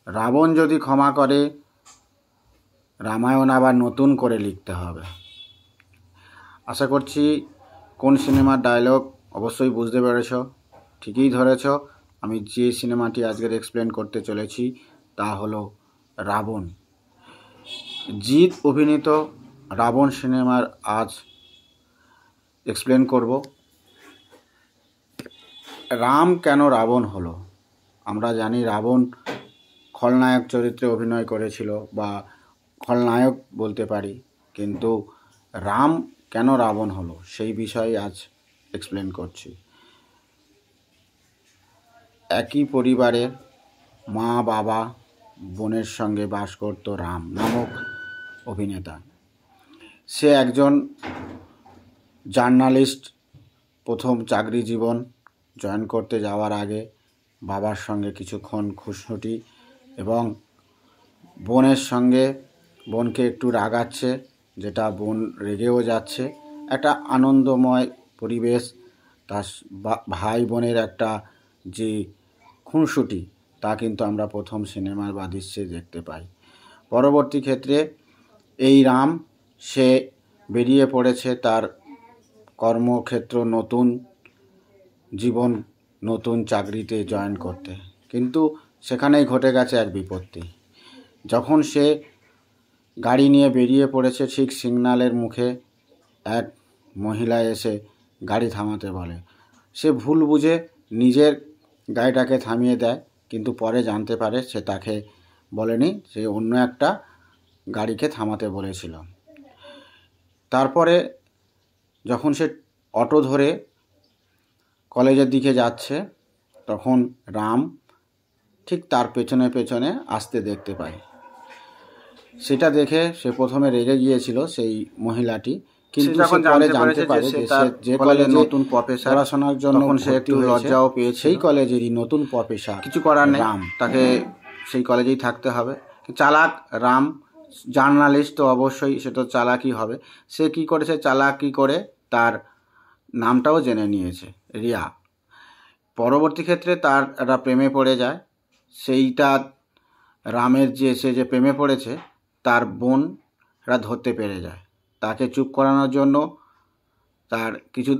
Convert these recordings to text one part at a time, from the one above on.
রাবণ যদি ক্ষমা করে, রামায়ণ আবার নতুন করে লিখতে হবে। আশা করছি কোন সিনেমার ডায়লগ অবশ্যই বুঝতে পেরেছ। ঠিকই ধরেছ। আমি যে সিনেমাটি আজকের এক্সপ্লেন করতে চলেছি তা হলো রাবণ। জিৎ অভিনীত রাবণ সিনেমার আজ এক্সপ্লেন করব। রাম কেন রাবণ হলো? আমরা জানি রাবণ খলনায়ক চরিত্রে অভিনয় করেছিল, বা খলনায়ক বলতে পারি, কিন্তু রাম কেন রাবণ হলো সেই বিষয়ে আজ এক্সপ্লেন করছি। একই পরিবারের মা বাবা বোনের সঙ্গে বাস করত রাম নামক অভিনেতা। সে একজন জার্নালিস্ট। প্রথম চাকরি জীবন জয়েন করতে যাওয়ার আগে বাবার সঙ্গে কিছুক্ষণ খুশনুটি এবং বোনের সঙ্গে বোনকে একটু রাগাচ্ছে, যেটা বোন রেগেও যাচ্ছে। একটা আনন্দময় পরিবেশ, তার ভাই বোনের একটা যে খুনসুটি তা কিন্তু আমরা প্রথম সিনেমার বা দৃশ্যে দেখতে পাই। পরবর্তী ক্ষেত্রে এই রাম সে বেরিয়ে পড়েছে তার কর্মক্ষেত্র, নতুন জীবন, নতুন চাকরিতে জয়েন করতে, কিন্তু সেখানেই ঘটে গেছে এক বিপত্তি। যখন সে গাড়ি নিয়ে বেরিয়ে পড়েছে, ঠিক সিগন্যালের মুখে এক মহিলা এসে গাড়ি থামাতে বলে। সে ভুল বুঝে নিজের গাড়িটাকে থামিয়ে দেয়, কিন্তু পরে জানতে পারে সে তাকে বলেনি, সে অন্য একটা গাড়িকে থামাতে বলেছিল। তারপরে যখন সে অটো ধরে কলেজের দিকে যাচ্ছে, তখন রাম ঠিক তার পেছনে পেছনে আসতে দেখতে পায়। সেটা দেখে সে প্রথমে রেগে গিয়েছিল সেই মহিলাটি, কিন্তু সে পরে জানতে পারে যে কলেজে নতুন প্রফেসর পড়াশোনার জন্য সে একটু লজ্জাও পেয়েছে, সেই কলেজেরই নতুন প্রফেসর। কিছু করার নেই, রাম তাকে সেই কলেজেই থাকতে হবে। চালাক রাম, জার্নালিস্ট তো অবশ্যই সে তো চালাকই হবে। সে কি করেছে, চালাকি করে তার নামটাও জেনে নিয়েছে, রিয়া। পরবর্তী ক্ষেত্রে তার একটা প্রেমে পড়ে যায়। সেইটা রামের সে যে প্রেমে পড়েছে তার বোন এরা ধরতে পেরে যায়। তাকে চুপ করানোর জন্য তার কিছু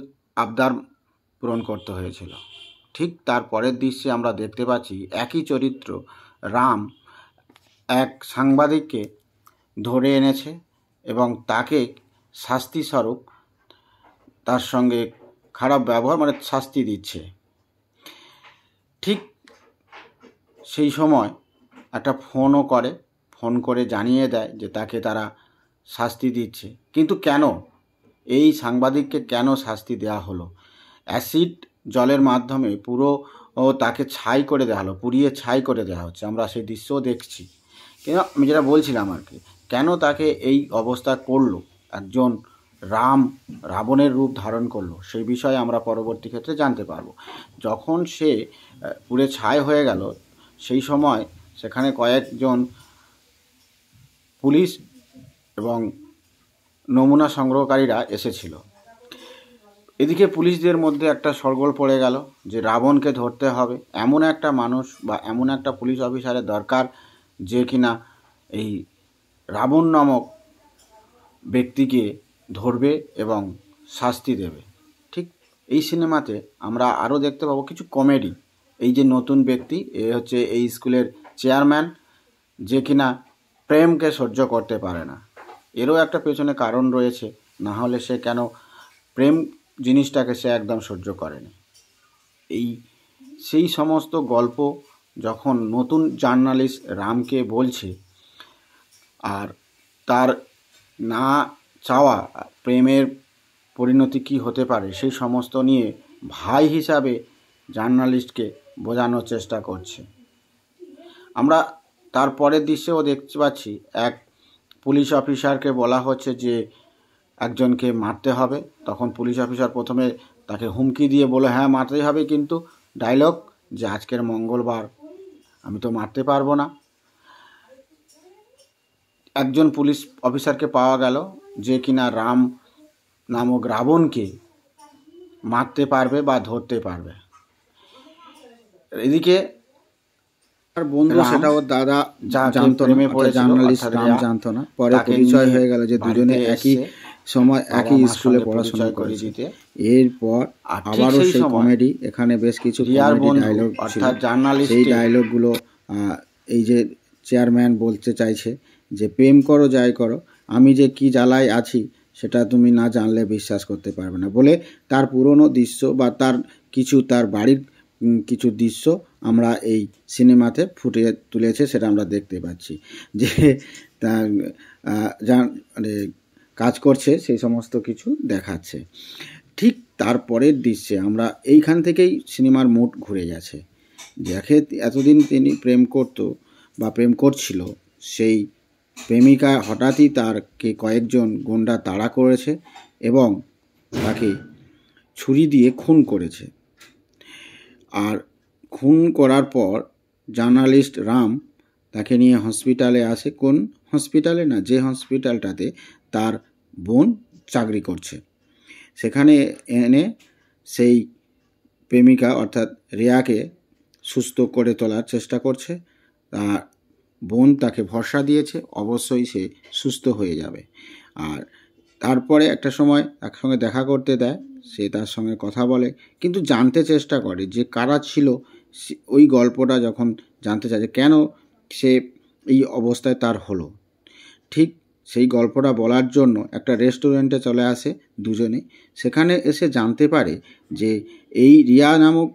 আবদার পূরণ করতে হয়েছিল। ঠিক তার পরের দৃশ্যে আমরা দেখতে পাচ্ছি একই চরিত্র রাম এক সাংবাদিককে ধরে এনেছে এবং তাকে শাস্তিস্বরূপ তার সঙ্গে খারাপ ব্যবহার, মানে শাস্তি দিচ্ছে। ঠিক সেই সময় একটা ফোন করে জানিয়ে দেয় যে তাকে তারা শাস্তি দিচ্ছে। কিন্তু কেন, এই সাংবাদিককে কেন শাস্তি দেওয়া হলো? অ্যাসিড জলের মাধ্যমে পুরো তাকে ছাই করে দেওয়া হলো, পুড়িয়ে ছাই করে দেওয়া হচ্ছে। আমরা সেই দৃশ্যও দেখছি। কিন্তু আমি যেটা বলছিলাম আর কি, কেন তাকে এই অবস্থা করলো, একজন রাবণের রূপ ধারণ করলো, সেই বিষয়ে আমরা পরবর্তী ক্ষেত্রে জানতে পারবো। যখন সে পুড়ে ছাই হয়ে গেল, সেই সময় সেখানে কয়েকজন পুলিশ এবং নমুনা সংগ্রহকারীরা এসেছিল। এদিকে পুলিশদের মধ্যে একটা শোরগোল পড়ে গেল যে রাবণকে ধরতে হবে। এমন একটা মানুষ বা এমন একটা পুলিশ অফিসারের দরকার যে কিনা এই রাবণ নামক ব্যক্তিকে ধরবে এবং শাস্তি দেবে। ঠিক এই সিনেমাতে আমরা আরও দেখতে পাবো কিছু কমেডি। এই যে নতুন ব্যক্তি, এ হচ্ছে এই স্কুলের চেয়ারম্যান, যে কিনা প্রেমকে সহ্য করতে পারে না। এরও একটা পেছনে কারণ রয়েছে, না হলে সে কেন প্রেম জিনিসটাকে সে একদম সহ্য করেনি। সেই সমস্ত গল্প যখন নতুন জার্নালিস্ট রামকে বলছে, আর তার না চাওয়া প্রেমের পরিণতি কী হতে পারে সেই সমস্ত নিয়ে ভাই হিসাবে জার্নালিস্টকে বোঝানোর চেষ্টা করছে। আমরা তার পরের দৃশ্যেও দেখতে পাচ্ছি এক পুলিশ অফিসারকে বলা হচ্ছে যে একজনকে মারতে হবে। তখন পুলিশ অফিসার প্রথমে তাকে হুমকি দিয়ে বলে হ্যাঁ মারতেই হবে, কিন্তু ডায়লগ যে আজকের মঙ্গলবার, আমি তো মারতে পারবো না। একজন পুলিশ অফিসারকে পাওয়া গেল যে কিনা রাম নামক রাবণকে মারতে পারবে বা ধরতে পারবে। এদিকে আর বন্ধু সেটা ওর দাদা জানতো না, জার্নালিস্ট রাম জানতো না। পরে পরিচয় হয়ে গেল যে দুজনে একই সময় একই স্কুলে পড়াশোনা করেছে। এরপর আবারও সেই কমেডি, এখানে বেশ কিছু কমেডি ডায়লগ ছিল। সেই ডায়লগগুলো এই যে চেয়ারম্যান বলতে চাইছে যে প্রেম করো যাই করো, আমি যে কি জ্বালায় আছি সেটা তুমি না জানলে বিশ্বাস করতে পারবে না বলে তার পুরনো দৃশ্য বা তার বাড়ির কিছু দৃশ্য আমরা এই সিনেমাতে ফুটিয়ে তুলেছে, সেটা আমরা দেখতে পাচ্ছি যে মানে কাজ করছে সেই সমস্ত কিছু দেখাচ্ছে। ঠিক তারপরের দৃশ্যে আমরা এইখান থেকেই সিনেমার মুড ঘুরে গেছে। যাকে এতদিন তিনি প্রেম করতো বা প্রেম করছিল, সেই প্রেমিকা হঠাৎই তারকে কয়েকজন গুন্ডা তাড়া করেছে এবং তাকে ছুরি দিয়ে খুন করেছে। আর খুন করার পর জার্নালিস্ট রাম তাকে নিয়ে হসপিটালে আসে। কোন হসপিটালে না, যে হসপিটালটাতে তার বোন চাকরি করছে, সেখানে এনে সেই প্রেমিকা অর্থাৎ রিয়াকে সুস্থ করে তোলার চেষ্টা করছে। তার বোন তাকে ভরসা দিয়েছে অবশ্যই সে সুস্থ হয়ে যাবে। আর তারপরে একটা সময় একসঙ্গে দেখা করতে দেয়, সে তার সঙ্গে কথা বলে, কিন্তু জানতে চেষ্টা করে যে কারা ছিল। ওই গল্পটা যখন জানতে চায় যে কেন সে এই অবস্থায় তার হলো, ঠিক সেই গল্পটা বলার জন্য একটা রেস্টুরেন্টে চলে আসে দুজনে। সেখানে এসে জানতে পারে যে এই রিয়া নামক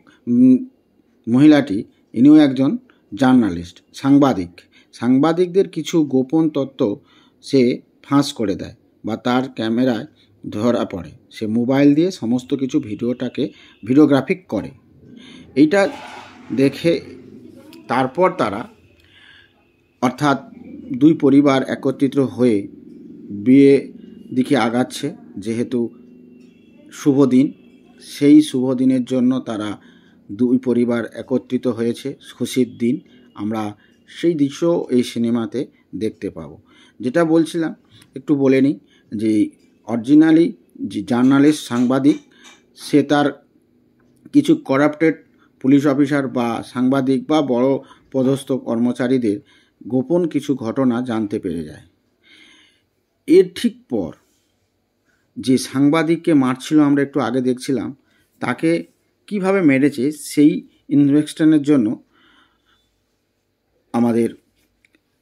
মহিলাটি, ইনিও একজন জার্নালিস্ট, সাংবাদিকদের কিছু গোপন তথ্য সে ফাঁস করে দেয় বা তার ক্যামেরায় ধরা পড়ে। সে মোবাইল দিয়ে সমস্ত কিছু ভিডিওগ্রাফিক করে। এইটা দেখে তারপর তারা অর্থাৎ দুই পরিবার একত্রিত হয়ে বিয়ে দিকে আগাচ্ছে। যেহেতু শুভ দিন, সেই শুভ দিনের জন্য তারা দুই পরিবার একত্রিত হয়েছে, খুশির দিন। আমরা সেই দৃশ্য এই সিনেমাতে দেখতে পাবো। যেটা বলছিলাম একটু বলে নিই যে অরিজিনালি যে জার্নালিস্ট সাংবাদিক, সে তার কিছু করাপ্টেড পুলিশ অফিসার বা সাংবাদিক বা বড় পদস্থ কর্মচারীদের গোপন কিছু ঘটনা জানতে পেরে যায়। এর ঠিক পর যে সাংবাদিককে মারছিল, আমরা একটু আগে দেখছিলাম, তাকে কিভাবে মেরেছে সেই ইনভেস্টিগেশনের জন্য আমাদের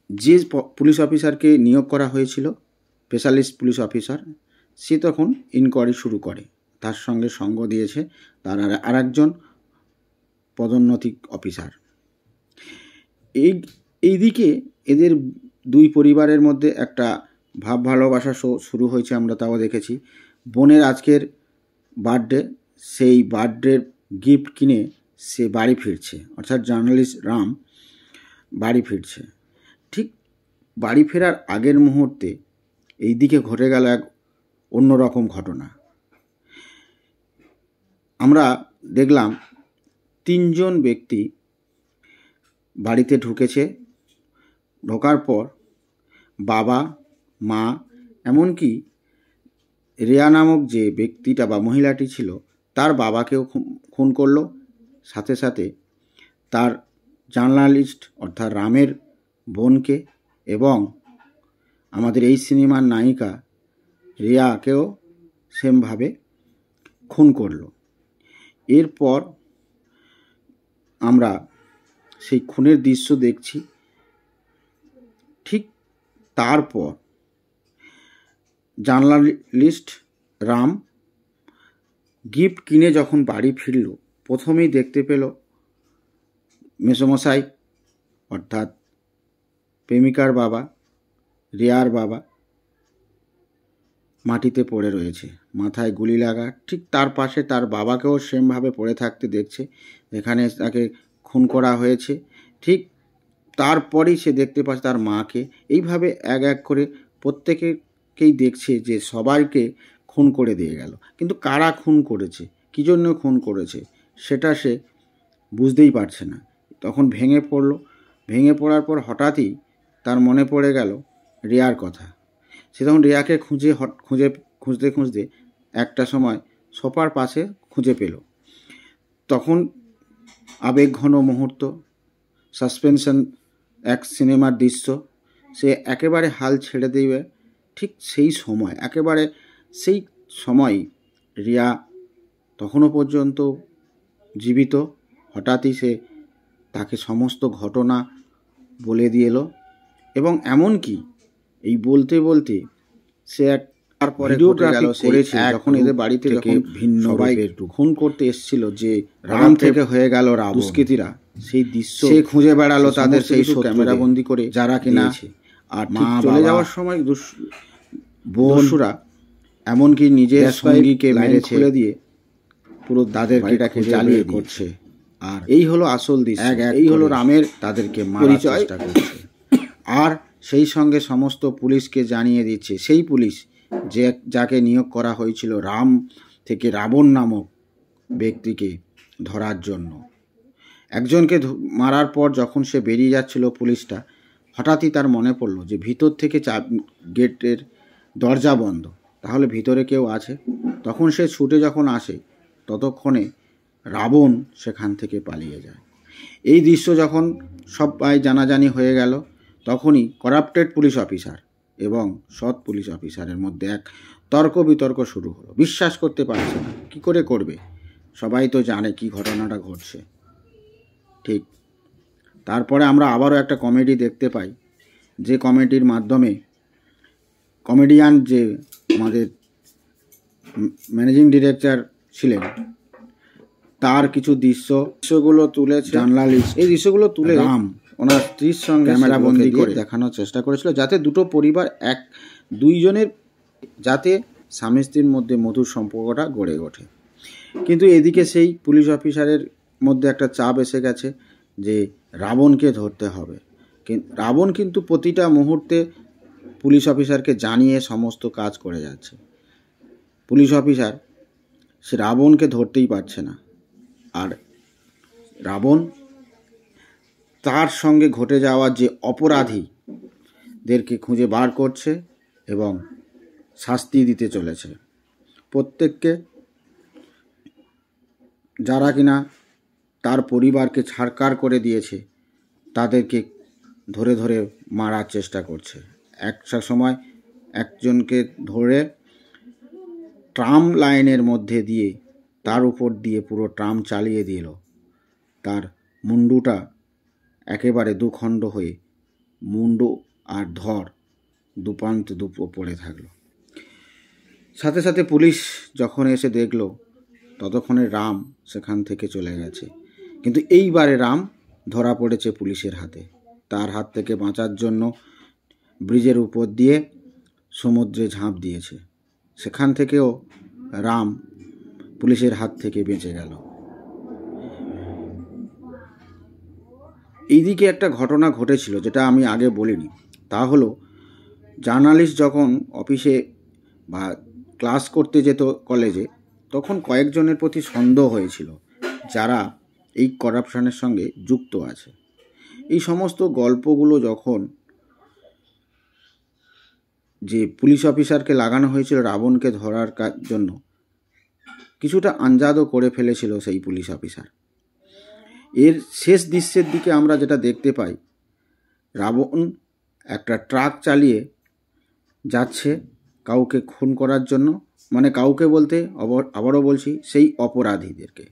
যে পুলিশ অফিসারকে নিয়োগ করা হয়েছিল, স্পেশালিস্ট পুলিশ অফিসার, সে তখন ইনকোয়ারি শুরু করে। তার সঙ্গে সঙ্গ দিয়েছে তার আরেকজন পদোন্নতি অফিসার। এইদিকে এদের দুই পরিবারের মধ্যে একটা ভাব ভালোবাসা শুরু হয়েছে, আমরা তাও দেখেছি। বোনের আজকের বার্থডে, সেই বার্থডে গিফট কিনে সে বাড়ি ফিরছে, অর্থাৎ জার্নালিস্ট রাম বাড়ি ফিরছে। ঠিক বাড়ি ফেরার আগের মুহূর্তে এই দিকে ঘটে গেল এক অন্যরকম ঘটনা। আমরা দেখলাম তিনজন ব্যক্তি বাড়িতে ঢুকেছে। ঢোকার পর বাবা, মা, এমনকি রিয়া নামক যে ব্যক্তিটা বা মহিলাটি ছিল তার বাবাকেও খুন করলো। সাথে সাথে তার জার্নালিস্ট অর্থাৎ রামের বোনকে এবং আমাদের এই সিনেমার নায়িকা রিয়াকেও সেমভাবে খুন করলো। এরপর আমরা সেই খুনের দৃশ্য দেখছি। ঠিক তারপর জার্নালিস্ট রাম গিফট কিনে যখন বাড়ি ফিরল, প্রথমেই দেখতে পেল মেসোমশাই অর্থাৎ প্রেমিকার বাবা, রিয়ার বাবা মাটিতে পড়ে রয়েছে, মাথায় গুলি লাগা। ঠিক তার পাশে তার বাবাকেও সেমভাবে পড়ে থাকতে দেখছে, যেখানে তাকে খুন করা হয়েছে। ঠিক তারপরেই সে দেখতে পাচ্ছে তার মাকে। এইভাবে এক এক করে প্রত্যেকেই দেখছে যে সবাইকে খুন করে দিয়ে গেল, কিন্তু কারা খুন করেছে, কী জন্য খুন করেছে সেটা সে বুঝতেই পারছে না। তখন ভেঙে পড়ল। ভেঙে পড়ার পর হঠাৎই তার মনে পড়ে গেল রিয়ার কথা। সে তখন রিয়াকে খুঁজতে একটা সময় সোফার পাশে খুঁজে পেল। তখন আবেগঘন মুহূর্ত, সাসপেনশন এক সিনেমার দৃশ্য, সে একেবারে হাল ছেড়ে দেবে ঠিক সেই সময়, একেবারে সেই সময় রিয়া তখনও পর্যন্ত জীবিত। হঠাৎই সে তাকে সমস্ত ঘটনা বলে দিয়ে এলো এবং এমনকি এই বলতে বলতে সে এক তারপরে ভিডিওগ্রাফি করেছে যখন এদের বাড়িতে যখন ভিন্ন সবাই খুন করতে এসেছিল, যে রাম থেকে হয়ে গেল রাবণ, দুষ্কৃতীরা সেই দৃশ্য সে খুঁজে বেড়ালো তাদের সেই ক্যামেরা বন্দি করে, যারা কিনা আর মা চলে যাওয়ার সময় বন্ধুরা এমনকি নিজের সঙ্গীকে মেরেছে দিয়ে পুরো তাদের বাড়িটাকে জ্বালিয়ে করছে। আর এই হলো আসল দৃশ্য, এই হলো রামের তাদেরকে মারার চেষ্টা করছে। আর সেই সঙ্গে সমস্ত পুলিশকে জানিয়ে দিচ্ছে, সেই পুলিশ যে যাকে নিয়োগ করা হয়েছিল রাম থেকে রাবণ নামক ব্যক্তিকে ধরার জন্য। একজনকে মারার পর যখন সে বেরিয়ে যাচ্ছিল পুলিশটা, হঠাৎই তার মনে পড়লো যে ভিতর থেকে গেটের দরজা বন্ধ, তাহলে ভিতরে কেউ আছে। তখন সে ছুটে যখন আসে ততক্ষণে রাবণ সেখান থেকে পালিয়ে যায়। এই দৃশ্য যখন সবাই জানাজানি হয়ে গেল, তখনই করাপ্টেড পুলিশ অফিসার এবং সৎ পুলিশ অফিসারের মধ্যে এক তর্ক বিতর্ক শুরু হলো। বিশ্বাস করতে পারছে না, কী করে করবে, সবাই তো জানে কি ঘটনাটা ঘটছে। ঠিক তারপরে আমরা আবারও একটা কমেডি দেখতে পাই, যে কমেডির মাধ্যমে কমেডিয়ান যে আমাদের ম্যানেজিং ডিরেক্টর ছিলেন তার কিছু দৃশ্যগুলো তুলে জার্নালিস্ট এই দৃশ্যগুলো তুলে রাম ওনার স্ত্রীর সঙ্গে ক্যামেরা বন্দি করে দেখানোর চেষ্টা করেছিল, যাতে দুটো পরিবার দুইজনের যাতে স্বামী স্ত্রীর মধ্যে মধুর সম্পর্কটা গড়ে ওঠে। কিন্তু এদিকে সেই পুলিশ অফিসারের মধ্যে একটা চাপ এসে গেছে যে রাবণকে ধরতে হবে। রাবণ কিন্তু প্রতিটা মুহূর্তে পুলিশ অফিসারকে জানিয়ে সমস্ত কাজ করে যাচ্ছে। পুলিশ অফিসার সে রাবণকে ধরতেই পারছে না, আর রাবণ তার সঙ্গে ঘটে যাওয়া যে অপরাধীদেরকে খুঁজে বার করছে এবং শাস্তি দিতে চলেছে প্রত্যেককে, যারা কিনা তার পরিবারকে ছাড়কার করে দিয়েছে তাদেরকে ধরে ধরে মারার চেষ্টা করছে। একটা সময় একজনকে ধরে ট্রাম লাইনের মধ্যে দিয়ে তার উপর দিয়ে পুরো ট্রাম চালিয়ে দিল, তার মুন্ডুটা একেবারে দুখণ্ড হয়ে মুন্ডু আর ধর দুপান্ত পড়ে থাকলো। সাথে সাথে পুলিশ যখন এসে দেখলো ততক্ষণে রাম সেখান থেকে চলে গেছে। কিন্তু এইবারে রাম ধরা পড়েছে পুলিশের হাতে। তার হাত থেকে বাঁচার জন্য ব্রিজের উপর দিয়ে সমুদ্রে ঝাঁপ দিয়েছে, সেখান থেকেও রাম পুলিশের হাত থেকে বেঁচে গেল। এইদিকে একটা ঘটনা ঘটেছিল যেটা আমি আগে বলিনি, তা হলো জার্নালিস্ট যখন অফিসে বা ক্লাস করতে যেত কলেজে, তখন কয়েকজনের প্রতি সন্দেহ হয়েছিল যারা এই করাপশনের সঙ্গে যুক্ত আছে। এই সমস্ত গল্পগুলো যখন যে পুলিশ অফিসারকে লাগানো হয়েছিল রাবণকে ধরার জন্য, কিছুটা আঞ্জাদও করে ফেলেছিল সেই পুলিশ অফিসার। এর শেষ দৃশ্যের দিকে আমরা যেটা দেখতে পাই, রাবণ একটা ট্রাক চালিয়ে যাচ্ছে কাউকে খুন করার জন্য, মানে কাউকে বলতে আবারও বলছি সেই অপরাধীদেরকে,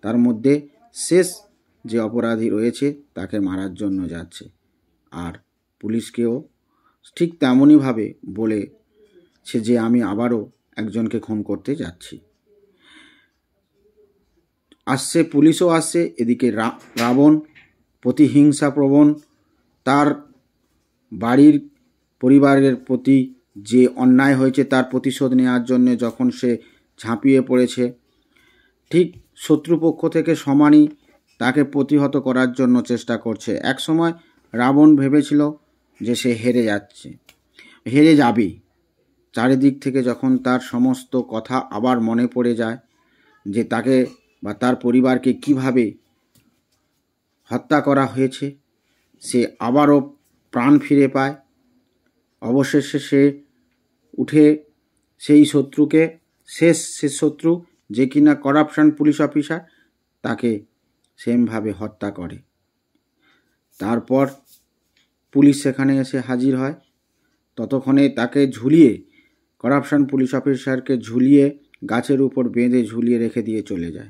তার মধ্যে শেষ যে অপরাধী রয়েছে তাকে মারার জন্য যাচ্ছে। আর পুলিশকেও ঠিক তেমনইভাবে বলেছে যে আমি আবারও একজনকে খুন করতে যাচ্ছি। আসছে পুলিশও আসছে, এদিকে রাবণ প্রতিহিংসাপ্রবণ, তার বাড়ির পরিবারের প্রতি যে অন্যায় হয়েছে তার প্রতিশোধ নেওয়ার জন্য যখন সে ঝাঁপিয়ে পড়েছে, ঠিক শত্রুপক্ষ থেকে সমানই তাকে প্রতিহত করার জন্য চেষ্টা করছে। একসময় রাবণ ভেবেছিল যে সে হেরে যাবে। চারিদিক থেকে যখন তার সমস্ত কথা আবার মনে পড়ে যায় যে তাকে বা তার পরিবারকে কিভাবে হত্যা করা হয়েছে, সে আবারও প্রাণ ফিরে পায়। অবশেষে সে উঠে সেই শত্রুকে, শেষ শত্রু যে কিনা করাপশন পুলিশ অফিসার, তাকে সেমভাবে হত্যা করে। তারপর পুলিশ সেখানে এসে হাজির হয়। ততক্ষণে তাকে ঝুলিয়ে, করাপশন পুলিশ অফিসারকে ঝুলিয়ে গাছের উপর বেঁধে ঝুলিয়ে রেখে দিয়ে চলে যায়।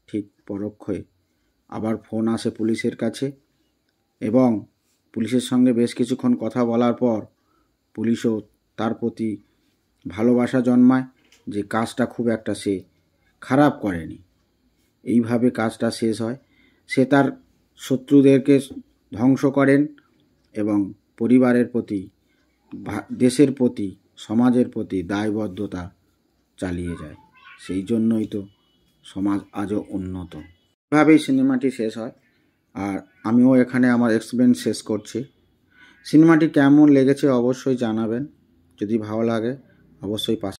ঠিক পরক্ষণে আবার ফোন আসে পুলিশের কাছে এবং পুলিশের সঙ্গে বেশ কিছুক্ষণ কথা বলার পর পুলিশও তার প্রতি ভালোবাসা জন্মায় যে কাজটা খুব একটা সে খারাপ করেনি। এইভাবে কাজটা শেষ হয়। সে তার শত্রুদেরকে ধ্বংস করেন এবং পরিবারের প্রতি, দেশের প্রতি, সমাজের প্রতি দায়বদ্ধতা চালিয়ে যায়। সেই জন্যই তো সমাজ আজও উন্নত। এভাবেই সিনেমাটি শেষ হয়। আর আমিও এখানে আমার এক্সপিরিয়েন্স শেষ করছি। সিনেমাটি কেমন লেগেছে অবশ্যই জানাবেন। যদি ভালো লাগে অবশ্যই পাশে